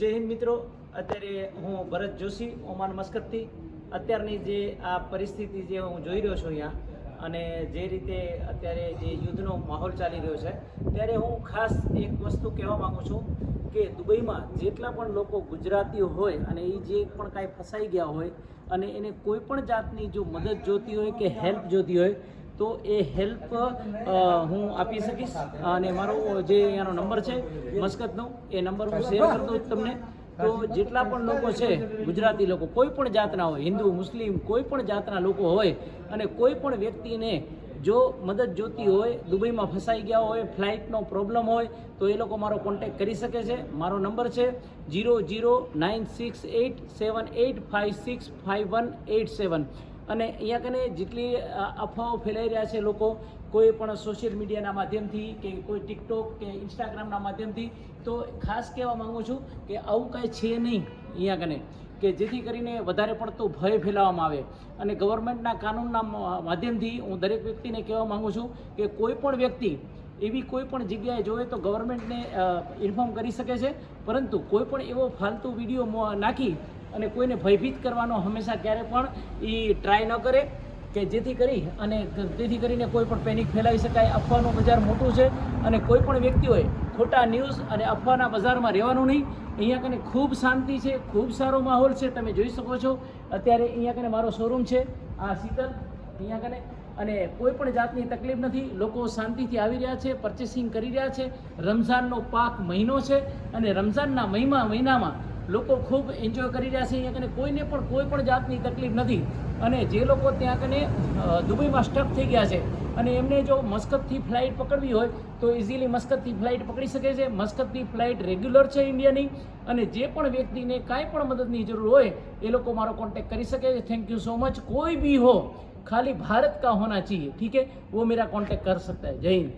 જય હિન્દ મિત્રો, અત્યારે હું ભરત જોશી ઓમાન મસ્કતથી અત્યારની જે આ પરિસ્થિતિ જે હું જોઈ રહ્યો છું અહીંયા અને જે રીતે અત્યારે જે યુદ્ધનો માહોલ ચાલી રહ્યો છે ત્યારે હું ખાસ એક વસ્તુ કહેવા માગું છું કે દુબઈમાં જેટલા પણ લોકો ગુજરાતીઓ હોય અને એ જે પણ કાંઈ ફસાઈ ગયા હોય અને એને કોઈ પણ જાતની જો મદદ જોતી હોય કે હેલ્પ જોતી હોય તો એ હેલ્પ હું આપી શકીશ અને મારો જે અહીંયાનો નંબર છે મસ્કતનો એ નંબર હું શેર કરી દઉં તમને. તો જેટલા પણ લોકો છે ગુજરાતી લોકો કોઈ પણ જાતના હોય, હિન્દુ મુસ્લિમ કોઈ પણ જાતના લોકો હોય અને કોઈ પણ વ્યક્તિને જો મદદ જોતી હોય, દુબઈમાં ફસાઈ ગયા હોય, ફ્લાઇટનો પ્રોબ્લેમ હોય તો એ લોકો મારો કોન્ટેક્ટ કરી શકે છે. મારો નંબર છે 009687856518 અને અહીંયા કને જેટલી અફવાઓ ફેલાઈ રહ્યા છે લોકો કોઈ પણ સોશિયલ મીડિયાના માધ્યમથી કે કોઈ ટિકટોક કે ઇન્સ્ટાગ્રામના માધ્યમથી, તો ખાસ કહેવા માગું છું કે આવું કાંઈ છે નહીં અહીંયા કને કે જેથી કરીને વધારે પડતો ભય ફેલાવવામાં આવે. અને ગવર્મેન્ટના કાનૂનના માધ્યમથી હું દરેક વ્યક્તિને કહેવા માગું છું કે કોઈ પણ વ્યક્તિ એવી કોઈ પણ જગ્યાએ જોવે તો ગવર્મેન્ટને ઇન્ફોર્મ કરી શકે છે, પરંતુ કોઈ પણ એવો ફાલતુ વિડીયો નાખી અને કોઈને ભયભીત કરવાનો હંમેશા ક્યારે પણ એ ટ્રાય ન કરે કે જેથી કરીને કોઈ પણ પેનિક ફેલાવી શકાય. અફવાનું બજાર મોટું છે અને કોઈ પણ વ્યક્તિઓએ ખોટા ન્યૂઝ અને અફવાના બજારમાં રહેવાનું નહીં. અહીંયા કને ખૂબ શાંતિ છે, ખૂબ સારો માહોલ છે. તમે જોઈ શકો છો અત્યારે અહીંયા કને મારો શોરૂમ છે આ શીતલ અહીંયા કને, અને કોઈ પણ જાતની તકલીફ નથી. લોકો શાંતિથી આવી રહ્યા છે, પરચેસિંગ કરી રહ્યા છે. રમઝાનનો પાક મહિનો છે અને રમઝાનના મહિનામાં લોકો ખૂબ એન્જોય કરી રહ્યા છે. અહીંયા કને કોઈને પણ કોઈ પણ જાતની તકલીફ નથી. અને જે લોકો ત્યાં કને દુબઈમાં સ્ટક થઈ ગયા છે અને એમને જો મસ્કતથી ફ્લાઇટ પકડવી હોય તો ઇઝીલી મસ્કતથી ફ્લાઇટ પકડી શકે છે. મસ્કતની ફ્લાઇટ રેગ્યુલર છે ઇન્ડિયાની. અને જે પણ વ્યક્તિને કાંઈ પણ મદદની જરૂર હોય એ લોકો મારો કોન્ટેક્ટ કરી શકે છે. Thank you so much. કોઈ भी हो, खाली भारत का होना चाहिए, ठीक है, वो मेरा कांटेक्ट कर सकता है. जय हिंद.